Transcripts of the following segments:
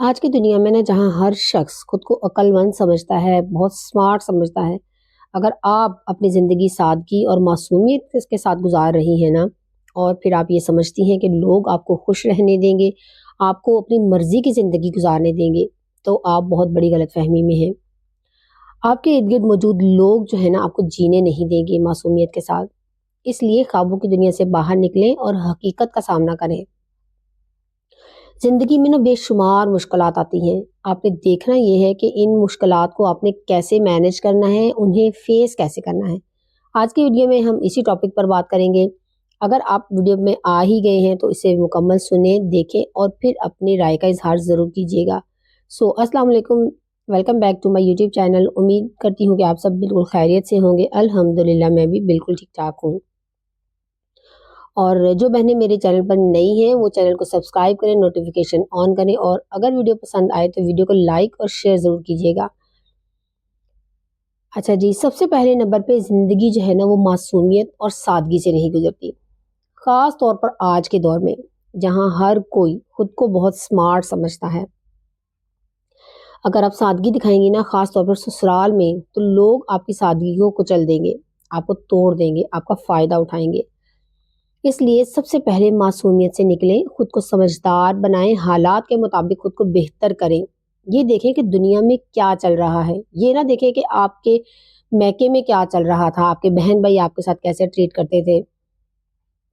आज की दुनिया में ना जहाँ हर शख्स खुद को अक्लमंद समझता है, बहुत स्मार्ट समझता है, अगर आप अपनी ज़िंदगी सादगी और मासूमियत के साथ गुजार रही हैं ना, और फिर आप ये समझती हैं कि लोग आपको खुश रहने देंगे, आपको अपनी मर्ज़ी की ज़िंदगी गुजारने देंगे, तो आप बहुत बड़ी गलतफ़हमी में हैं। आपके इर्द-गिर्द मौजूद लोग जो है ना आपको जीने नहीं देंगे मासूमियत के साथ। इसलिए ख्वाबों की दुनिया से बाहर निकलें और हकीकत का सामना करें। ज़िंदगी में ना बेशुमार मुश्किलात आती हैं। आपने देखना ये है कि इन मुश्किलात को आपने कैसे मैनेज करना है, उन्हें फ़ेस कैसे करना है। आज की वीडियो में हम इसी टॉपिक पर बात करेंगे। अगर आप वीडियो में आ ही गए हैं तो इसे मुकम्मल सुनें, देखें और फिर अपनी राय का इज़हार ज़रूर कीजिएगा। अस्सलाम वालेकुम, welcome back to my YouTube channel. उम्मीद करती हूँ कि आप सब बिल्कुल खैरियत से होंगे। अल्हम्दुलिल्लाह मैं भी बिल्कुल ठीक-ठाक हूँ। और जो बहनें मेरे चैनल पर नई हैं वो चैनल को सब्सक्राइब करें, नोटिफिकेशन ऑन करें और अगर वीडियो पसंद आए तो वीडियो को लाइक और शेयर ज़रूर कीजिएगा। अच्छा जी, सबसे पहले नंबर पे ज़िंदगी जो है ना वो मासूमियत और सादगी से नहीं गुजरती। ख़ास तौर पर आज के दौर में जहाँ हर कोई खुद को बहुत स्मार्ट समझता है। अगर आप सादगी दिखाएंगी ना, ख़ास तौर पर ससुराल में, तो लोग आपकी सादगी को कुचल देंगे, आपको तोड़ देंगे, आपका फ़ायदा उठाएंगे। इसलिए सबसे पहले मासूमियत से निकलें, खुद को समझदार बनाएं, हालात के मुताबिक खुद को बेहतर करें। ये देखें कि दुनिया में क्या चल रहा है, ये ना देखें कि आपके मैके में क्या चल रहा था, आपके बहन भाई आपके साथ कैसे ट्रीट करते थे।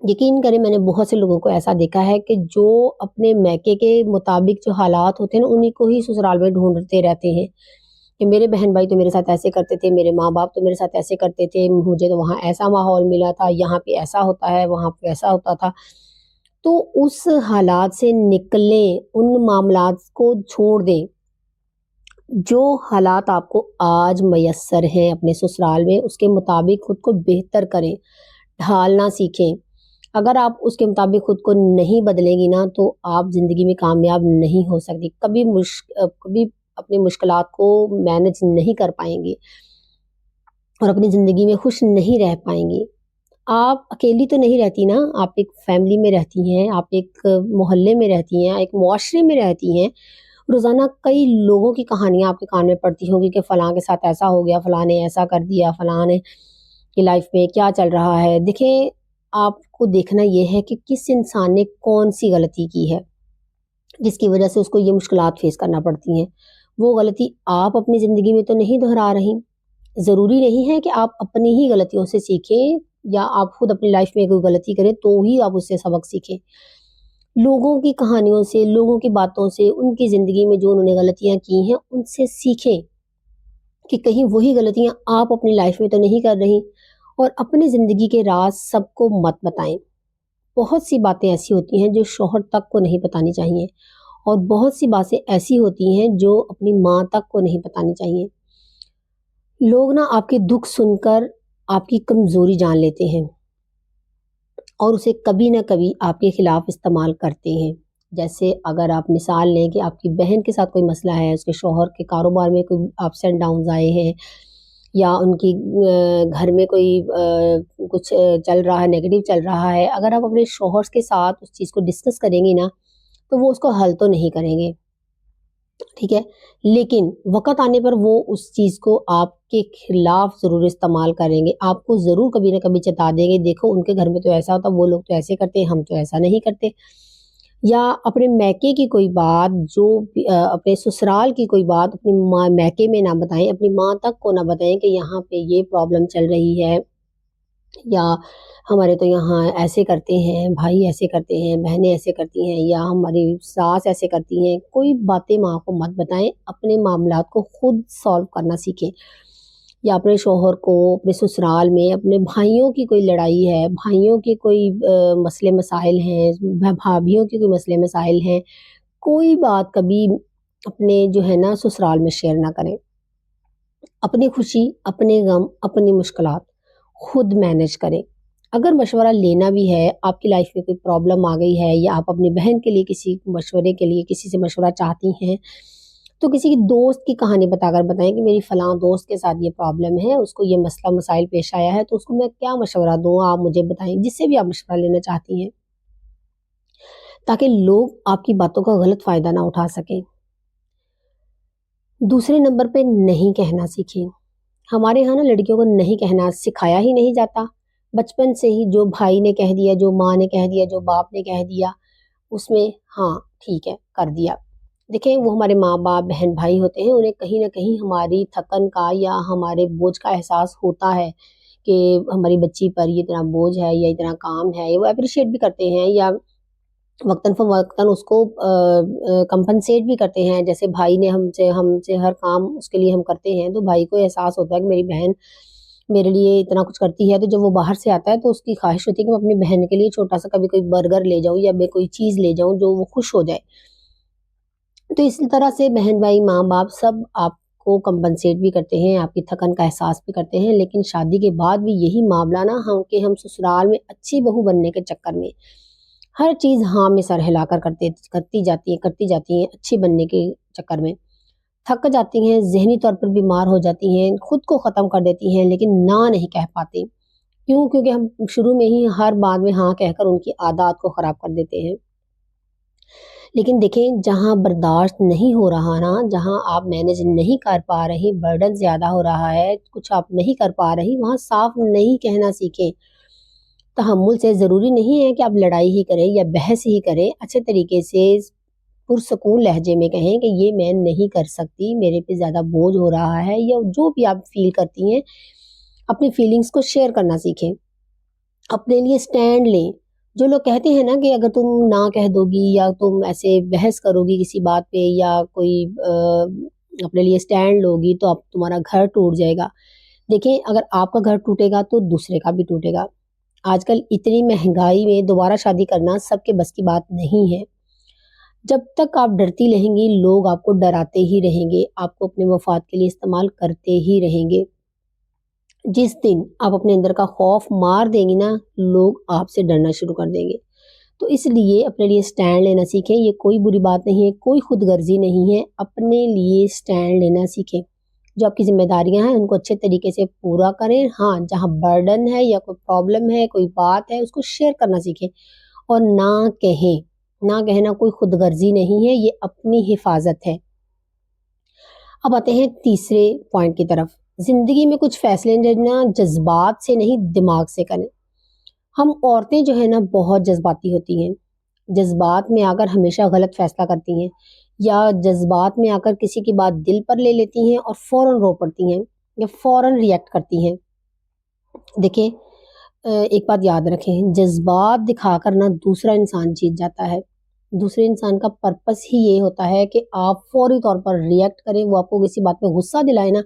यकीन करें, मैंने बहुत से लोगों को ऐसा देखा है कि जो अपने मैके के मुताबिक जो हालात होते हैं ना, उन्हीं को ही ससुराल में ढूंढते रहते हैं कि मेरे बहन भाई तो मेरे साथ ऐसे करते थे, मेरे माँ बाप तो मेरे साथ ऐसे करते थे, मुझे तो वहाँ ऐसा माहौल मिला था, यहाँ पे ऐसा होता है, वहाँ पे वैसा होता था। तो उस हालात से निकलें, उन मामलात को छोड़ दें। जो हालात आपको आज मयस्सर हैं अपने ससुराल में, उसके मुताबिक खुद को बेहतर करें, ढालना सीखें। अगर आप उसके मुताबिक खुद को नहीं बदलेंगी ना, तो आप ज़िंदगी में कामयाब नहीं हो सकती। कभी अपनी मुश्किलात को मैनेज नहीं कर पाएँगी और अपनी ज़िंदगी में खुश नहीं रह पाएँगी। आप अकेली तो नहीं रहती ना, आप एक फैमिली में रहती हैं, आप एक मोहल्ले में रहती हैं, एक मुआशरे में रहती हैं। रोज़ाना कई लोगों की कहानियाँ आपके कान में पड़ती होंगी कि फ़लाँ के साथ ऐसा हो गया, फ़लाँ ने ऐसा कर दिया, फ़लाँ ने की लाइफ़ में क्या चल रहा है। देखिए, आपको देखना ये है कि किस इंसान ने कौन-सी गलती की है, जिसकी वज़ह से उसको ये मुश्किलात फ़ेस करना पड़ती हैं। वो गलती आप अपनी ज़िंदगी में तो नहीं दोहरा रही। ज़रूरी नहीं है कि आप अपनी ही गलतियों से सीखें या आप खुद अपनी लाइफ़ में कोई गलती करें तो ही आप उससे सबक सीखें। लोगों की कहानियों से, लोगों की बातों से, उनकी ज़िंदगी में जो उन्होंने गलतियाँ की हैं, उनसे सीखें कि कहीं वही गलतियाँ आप अपनी लाइफ़ में तो नहीं कर रही। और अपनी ज़िंदगी के राज़ सबको मत बताएँ। बहुत सी बातें ऐसी होती हैं जो शौहर तक को नहीं बतानी चाहिए और बहुत सी बातें ऐसी होती हैं जो अपनी माँ तक को नहीं बतानी चाहिए। लोग ना आपके दुःख सुनकर आपकी कमज़ोरी जान लेते हैं और उसे कभी न कभी आपके खिलाफ इस्तेमाल करते हैं। जैसे अगर आप मिसाल लें कि आपकी बहन के साथ कोई मसला है, उसके शौहर के कारोबार में कोई अप्स एंड डाउन्स आए हैं या उनकी घर में कोई कुछ चल रहा है, नेगेटिव चल रहा है। अगर आप अपने शौहर के साथ उस चीज़ को डिस्कस करेंगी ना, तो वो उसको हल तो नहीं करेंगे, ठीक है? लेकिन वक़्त आने पर वो उस चीज़ को आपके खिलाफ ज़रूर इस्तेमाल करेंगे। आपको ज़रूर कभी न कभी चेता देंगे, देखो उनके घर में तो ऐसा होता, वो लोग तो ऐसे करते हैं, हम तो ऐसा नहीं करते। या अपने मैके की कोई बात जो भी अपने ससुराल की कोई बात अपनी माँ मैके में ना बताएँ, अपनी माँ तक को ना बताएँ कि यहाँ पे ये प्रॉब्लम चल रही है या हमारे तो यहाँ ऐसे करते हैं, भाई ऐसे करते हैं, बहनें ऐसे करती हैं या हमारी सास ऐसे करती हैं। कोई बातें माँ को मत बताएँ, अपने मामलात को खुद सॉल्व करना सीखें। या अपने शौहर को अपने ससुराल में अपने भाइयों की कोई लड़ाई है, भाइयों के कोई मसले मसाइल हैं, भाभियों के कोई मसले मसाइल हैं, कोई बात कभी अपने जो है ना ससुराल में शेयर ना करें। अपनी खुशी, अपने गम, अपनी मुश्किलात खुद मैनेज करें। अगर मशवरा लेना भी है, आपकी लाइफ में कोई प्रॉब्लम आ गई है या आप अपनी बहन के लिए किसी मशवरे के लिए किसी से मशवरा चाहती हैं, तो किसी की दोस्त की कहानी बताकर बताएँ कि मेरी फलाँ दोस्त के साथ ये प्रॉब्लम है, उसको ये मसला मसाइल पेश आया है, तो उसको मैं क्या मशवरा दूँ, आप मुझे बताएँ। जिससे भी आप मशवरा लेना चाहती हैं, ताकि लोग आपकी बातों का गलत फ़ायदा ना उठा सकें। दूसरे नंबर पे नहीं कहना सीखें। हमारे यहाँ ना लड़कियों को नहीं कहना सिखाया ही नहीं जाता। बचपन से ही जो भाई ने कह दिया, जो माँ ने कह दिया, जो बाप ने कह दिया, उसमें हाँ ठीक है कर दिया। देखिए वो हमारे माँ बाप बहन भाई होते हैं, उन्हें कहीं ना कहीं हमारी थकन का या हमारे बोझ का एहसास होता है कि हमारी बच्ची पर ये इतना बोझ है या इतना काम है, वो अप्रिशिएट भी करते हैं या वक्तन फवक्तन उसको कंपनसेट भी करते हैं। जैसे भाई ने हमसे हमसे हर काम उसके लिए हम करते हैं, तो भाई को एहसास होता है कि मेरी बहन मेरे लिए इतना कुछ करती है, तो जब वो बाहर से आता है तो उसकी ख्वाहिश होती है कि मैं अपनी बहन के लिए छोटा सा कभी कोई बर्गर ले जाऊं या मैं कोई चीज़ ले जाऊं जो वो खुश हो जाए। तो इसी तरह से बहन भाई माँ बाप सब आपको कंपनसेट भी करते हैं, आपकी थकन का एहसास भी करते हैं। लेकिन शादी के बाद भी यही मामला ना हम ससुराल में अच्छी बहू बनने के चक्कर में हर चीज हाँ में सर हिलाकर करती जाती हैं अच्छी बनने के चक्कर में थक जाती हैं, जहनी तौर पर बीमार हो जाती हैं, खुद को खत्म कर देती हैं, लेकिन ना नहीं कह पाते। क्यों? क्योंकि हम शुरू में ही हर बात में हाँ कहकर उनकी आदत को खराब कर देते हैं। लेकिन देखें, जहाँ बर्दाश्त नहीं हो रहा ना, जहाँ आप मैनेज नहीं कर पा रही, बर्डन ज्यादा हो रहा है, कुछ आप नहीं कर पा रही, वहां साफ नहीं कहना सीखें। तहम्मुल से जरूरी नहीं है कि आप लड़ाई ही करें या बहस ही करें, अच्छे तरीके से पुरसकून लहजे में कहें कि ये मैं नहीं कर सकती, मेरे पे ज्यादा बोझ हो रहा है, या जो भी आप फील करती हैं अपनी फीलिंग्स को शेयर करना सीखें, अपने लिए स्टैंड लें। जो लोग कहते हैं ना कि अगर तुम ना कह दोगी या तुम ऐसे बहस करोगी किसी बात पे या कोई अपने लिए स्टैंड लोगी तो आप तुम्हारा घर टूट जाएगा। देखिए, अगर आपका घर टूटेगा तो दूसरे का भी टूटेगा। आजकल इतनी महंगाई में दोबारा शादी करना सबके बस की बात नहीं है। जब तक आप डरती रहेंगी, लोग आपको डराते ही रहेंगे, आपको अपने मफाद के लिए इस्तेमाल करते ही रहेंगे। जिस दिन आप अपने अंदर का खौफ मार देंगी ना, लोग आपसे डरना शुरू कर देंगे। तो इसलिए अपने लिए स्टैंड लेना सीखें। ये कोई बुरी बात नहीं है, कोई खुदगर्जी नहीं है, अपने लिए स्टैंड लेना सीखें। जो आपकी जिम्मेदारियां हैं उनको अच्छे तरीके से पूरा करें। हाँ, जहाँ बर्डन है या कोई प्रॉब्लम है, कोई बात है, उसको शेयर करना सीखें और ना कहें। ना कहना कोई खुदगर्जी नहीं है, ये अपनी हिफाजत है। अब आते हैं तीसरे पॉइंट की तरफ। जिंदगी में कुछ फैसले लेना जज्बात से नहीं, दिमाग से करें। हम औरतें जो है ना बहुत जज्बाती होती हैं, जज्बात में आकर हमेशा गलत फैसला करती हैं या जज्बात में आकर किसी की बात दिल पर ले लेती हैं और फौरन रो पड़ती हैं या फौरन रिएक्ट करती हैं। देखिए, एक बात याद रखें, जज्बात दिखाकर ना दूसरा इंसान जीत जाता है। दूसरे इंसान का पर्पस ही ये होता है कि आप फौरी तौर पर रिएक्ट करें, वो आपको किसी बात पे गुस्सा दिलाए ना,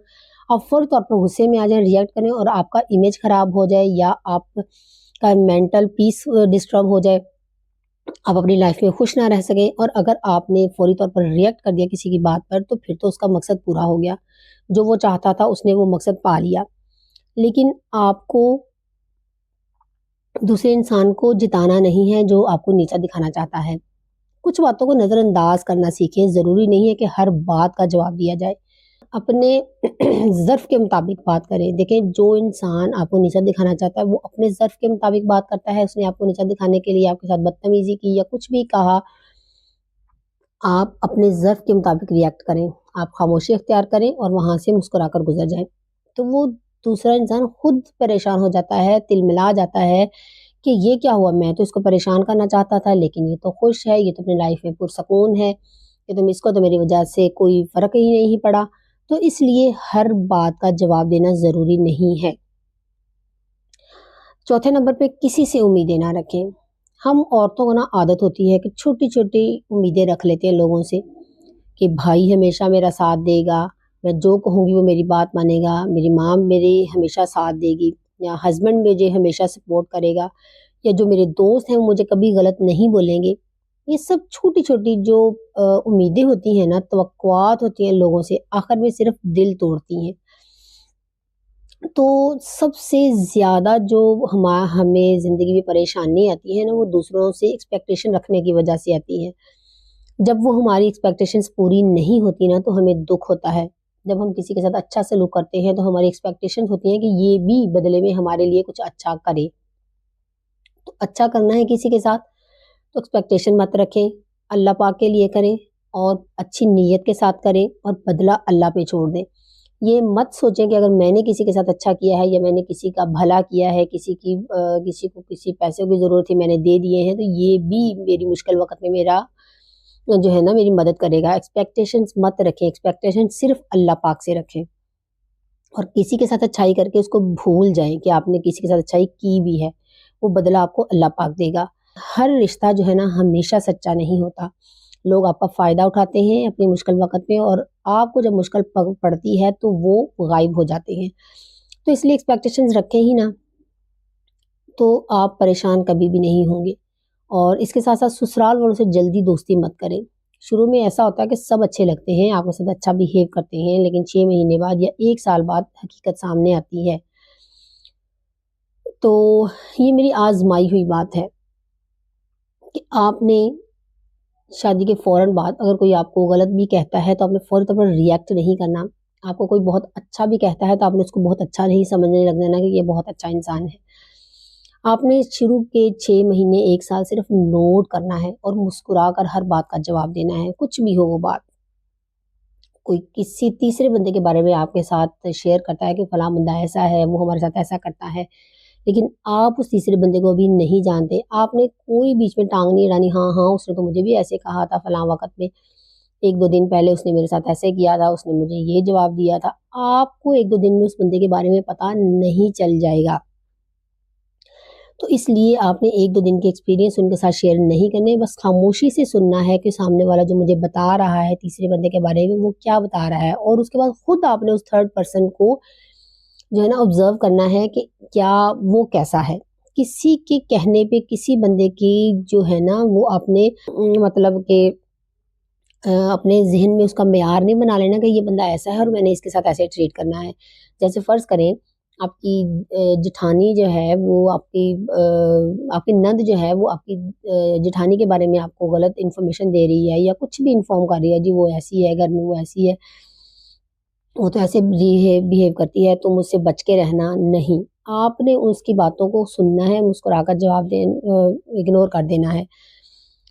आप फौरी तौर पर गुस्से में आ जाएं, रिएक्ट करें और आपका इमेज खराब हो जाए या आपका मेंटल पीस डिस्टर्ब हो जाए, आप अपनी लाइफ में खुश ना रह सके। और अगर आपने फौरी तौर पर रिएक्ट कर दिया किसी की बात पर, तो फिर तो उसका मकसद पूरा हो गया, जो वो चाहता था उसने वो मकसद पा लिया। लेकिन आपको दूसरे इंसान को जिताना नहीं है जो आपको नीचा दिखाना चाहता है। कुछ बातों को नजरअंदाज करना सीखें। जरूरी नहीं है कि हर बात का जवाब दिया जाए, अपने ज़र्फ के मुताबिक बात करें। देखें, जो इंसान आपको नीचा दिखाना चाहता है वो अपने ज़र्फ के मुताबिक बात करता है। उसने आपको नीचा दिखाने के लिए आपके साथ बदतमीजी की या कुछ भी कहा, आप अपने ज़र्फ के मुताबिक रिएक्ट करें, आप खामोशी अख्तियार करें और वहां से मुस्कुराकर गुजर जाएं। तो वो दूसरा इंसान खुद परेशान हो जाता है, तिलमिला जाता है कि ये क्या हुआ, मैं तो इसको परेशान करना चाहता था लेकिन ये तो खुश है, ये तो अपनी लाइफ में पुरसकून है, ये तो इसको तो मेरी वजह से कोई फर्क ही नहीं पड़ा। तो इसलिए हर बात का जवाब देना जरूरी नहीं है। चौथे नंबर पे किसी से उम्मीदें ना रखें। हम औरतों को ना आदत होती है कि छोटी छोटी उम्मीदें रख लेते हैं लोगों से कि भाई हमेशा मेरा साथ देगा, मैं जो कहूँगी वो मेरी बात मानेगा, मेरी माँ मेरी हमेशा साथ देगी, या हस्बैंड मुझे हमेशा सपोर्ट करेगा, या जो मेरे दोस्त हैं वो मुझे कभी गलत नहीं बोलेंगे। ये सब छोटी छोटी जो उम्मीदें होती हैं ना, तवक्कुआत होती हैं लोगों से, आखिर में सिर्फ दिल तोड़ती हैं। तो सबसे ज्यादा जो हमें जिंदगी में परेशानी आती है ना, वो दूसरों से एक्सपेक्टेशन रखने की वजह से आती है। जब वो हमारी एक्सपेक्टेशंस पूरी नहीं होती ना, तो हमें दुख होता है। जब हम किसी के साथ अच्छा सलूक करते हैं तो हमारी एक्सपेक्टेशंस होती हैं कि ये भी बदले में हमारे लिए कुछ अच्छा करे। तो अच्छा करना है किसी के साथ तो एक्सपेक्टेशन मत रखें, अल्लाह पाक के लिए करें, اور اچھی نیت کے ساتھ کریں اور بدلہ اللہ پہ چھوڑ دیں. یہ مت سوچیں کہ اگر میں نے کسی کے ساتھ اچھا کیا ہے یا میں نے کسی کا بھلا کیا ہے، کسی کو کسی پیسے کی ضرورت تھی میں نے دے دیے ہیں، تو یہ بھی میری مشکل وقت میں میرا جو ہے نا میری مدد کرے گا. ایکسپیکٹیشنز مت رکھیں، ایکسپیکٹیشن صرف اللہ پاک سے رکھیں اور کسی کے ساتھ اچھائی کر کے اس کو بھول جائیں کہ آپ نے کسی کے ساتھ اچھائی کی بھی ہے. وہ بدلہ آپ کو اللہ پاک دے گا. ہر رشتہ جو ہے نا ہمیشہ سچا نہیں ہوتا. لوگ آپ کا فائدہ اٹھاتے ہیں اپنی مشکل وقت میں، اور آپ کو جب مشکل پڑتی ہے تو وہ غائب ہو جاتے ہیں. تو اس لیے ایکسپیکٹیشنز رکھیں ہی نا، تو آپ پریشان کبھی بھی نہیں ہوں گے. اور اس کے ساتھ ساتھ سسرال والوں سے جلدی دوستی مت کریں. شروع میں ایسا ہوتا ہے کہ سب اچھے لگتے ہیں، آپ کے ساتھ اچھا بیہیو کرتے ہیں، لیکن 6 مہینے بعد یا 1 سال بعد حقیقت سامنے آتی ہے. تو یہ میری آزمائی ہوئی بات ہے کہ آپ نے شادی کے فوراً بعد اگر کوئی آپ کو غلط بھی کہتا ہے تو آپ نے فوری طور پر ریئیکٹ نہیں کرنا. آپ کو کوئی بہت اچھا بھی کہتا ہے تو آپ نے اس کو بہت اچھا نہیں سمجھنے لگ جانا کہ یہ بہت اچھا انسان ہے. آپ نے شروع کے 6 مہینے 1 سال صرف نوٹ کرنا ہے اور مسکرا کر ہر بات کا جواب دینا ہے، کچھ بھی ہو وہ بات. کوئی کسی تیسرے بندے کے بارے میں آپ کے ساتھ شیئر کرتا ہے کہ فلاں بندہ ایسا ہے، وہ ہمارے ساتھ ایسا کرتا ہے، لیکن آپ اس تیسرے بندے کو ابھی نہیں جانتے. آپ نے کوئی بیچ میں ٹانگ نہیں اڑانی، ہاں ہاں اس نے تو مجھے بھی ایسے کہا تھا فلاں وقت میں، 1-2 دن پہلے اس نے میرے ساتھ ایسے کیا تھا، اس نے مجھے یہ جواب دیا تھا. آپ کو 1-2 دن میں اس بندے کے بارے میں پتہ نہیں چل جائے گا. تو اس لیے آپ نے 1-2 دن کے ایکسپیرینس ان کے ساتھ شیئر نہیں کرنے، بس خاموشی سے سننا ہے کہ سامنے والا جو مجھے بتا رہا ہے تیسرے بندے کے بارے میں وہ کیا بتا رہا ہے، اور اس کے بعد خود آپ نے اس تھرڈ پرسن کو جو ہے نا آبزرو کرنا ہے کہ کیا وہ کیسا ہے. کسی کے کہنے پہ کسی بندے کی جو ہے نا وہ آپ نے مطلب کہ اپنے ذہن میں اس کا معیار نہیں بنا لینا کہ یہ بندہ ایسا ہے اور میں نے اس کے ساتھ ایسے ٹریٹ کرنا ہے. جیسے فرض کریں آپ کی جٹھانی جو ہے وہ آپ کی نند جو ہے وہ آپ کی جٹھانی کے بارے میں آپ کو غلط انفارمیشن دے رہی ہے یا کچھ بھی انفارم کر رہی ہے، جی وہ ایسی ہے، گھر میں وہ ایسی ہے، وہ تو ایسے بیہیو کرتی ہے، تم اس سے بچ کے رہنا. نہیں، آپ نے اس کی باتوں کو سننا ہے، مسکرا کر جواب اگنور کر دینا ہے.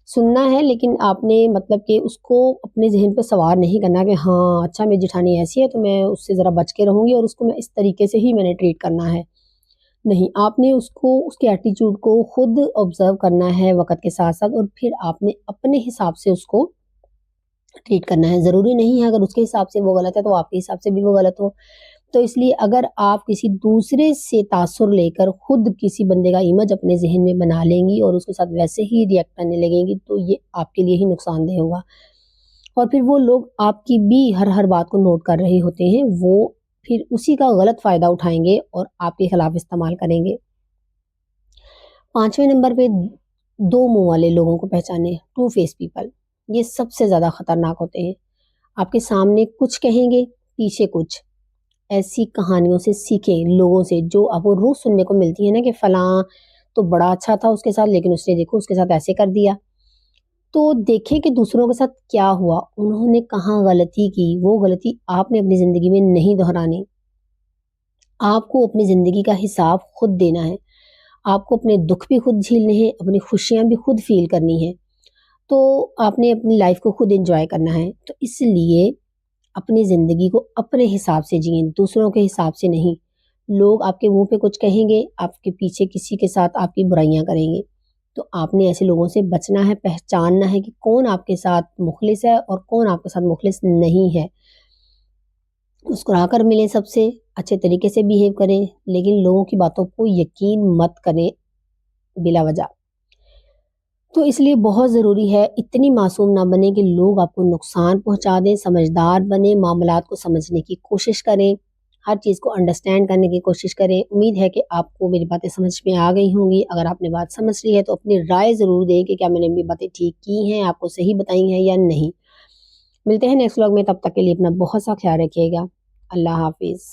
سننا ہے لیکن آپ نے مطلب کہ اس کو اپنے ذہن پہ سوار نہیں کرنا کہ ہاں اچھا میری جٹھانی ایسی ہے تو میں اس سے ذرا بچ کے رہوں گی اور اس کو میں اس طریقے سے ہی میں نے ٹریٹ کرنا ہے. نہیں، آپ نے اس کے ایٹیٹیوڈ کو خود آبزرو کرنا ہے وقت کے ساتھ ساتھ، اور پھر آپ نے اپنے حساب سے اس کو ٹریٹ کرنا ہے. ضروری نہیں ہے اگر اس کے حساب سے وہ غلط ہے تو آپ کے حساب سے بھی وہ غلط ہو. تو اس لیے اگر آپ کسی دوسرے سے تاثر لے کر خود کسی بندے کا امیج اپنے ذہن میں بنا لیں گی اور اس کے ساتھ ویسے ہی ریئیکٹ کرنے لگیں گی تو یہ آپ کے لیے ہی نقصان دہ ہوگا. اور پھر وہ لوگ آپ کی بھی ہر بات کو نوٹ کر رہے ہوتے ہیں، وہ پھر اسی کا غلط فائدہ اٹھائیں گے اور آپ کے خلاف استعمال کریں گے. 5ویں نمبر پہ 2 منہ والے لوگوں کو پہچانے، 2 فیس پیپل. یہ سب سے زیادہ خطرناک ہوتے ہیں. آپ کے سامنے کچھ کہیں گے، پیچھے کچھ. ایسی کہانیوں سے سیکھیں، لوگوں سے جو آپ کو روز سننے کو ملتی ہے نا کہ فلاں تو بڑا اچھا تھا اس کے ساتھ لیکن اس نے دیکھو اس کے ساتھ ایسے کر دیا. تو دیکھیں کہ دوسروں کے ساتھ کیا ہوا، انہوں نے کہاں غلطی کی، وہ غلطی آپ نے اپنی زندگی میں نہیں دہرانی. آپ کو اپنی زندگی کا حساب خود دینا ہے. آپ کو اپنے دکھ بھی خود جھیلنے ہیں، اپنی خوشیاں بھی خود فیل کرنی ہیں. تو آپ نے اپنی لائف کو خود انجوائے کرنا ہے. تو اس لیے اپنی زندگی کو اپنے حساب سے جئیں، دوسروں کے حساب سے نہیں. لوگ آپ کے منہ پہ کچھ کہیں گے، آپ کے پیچھے کسی کے ساتھ آپ کی برائیاں کریں گے. تو آپ نے ایسے لوگوں سے بچنا ہے، پہچاننا ہے کہ کون آپ کے ساتھ مخلص ہے اور کون آپ کے ساتھ مخلص نہیں ہے. مسکرا کر ملیں، سب سے اچھے طریقے سے بیہیو کریں، لیکن لوگوں کی باتوں کو یقین مت کریں بلا وجہ. تو اس لیے بہت ضروری ہے اتنی معصوم نہ بنے کہ لوگ آپ کو نقصان پہنچا دیں. سمجھدار بنیں، معاملات کو سمجھنے کی کوشش کریں، ہر چیز کو انڈرسٹینڈ کرنے کی کوشش کریں. امید ہے کہ آپ کو میری باتیں سمجھ میں آ گئی ہوں گی. اگر آپ نے بات سمجھ لی ہے تو اپنی رائے ضرور دیں کہ کیا میں نے میری باتیں ٹھیک کی ہیں، آپ کو صحیح بتائی ہیں یا نہیں. ملتے ہیں نیکسٹ ولاگ میں، تب تک کے لیے اپنا بہت سا خیال رکھیے گا. اللہ حافظ.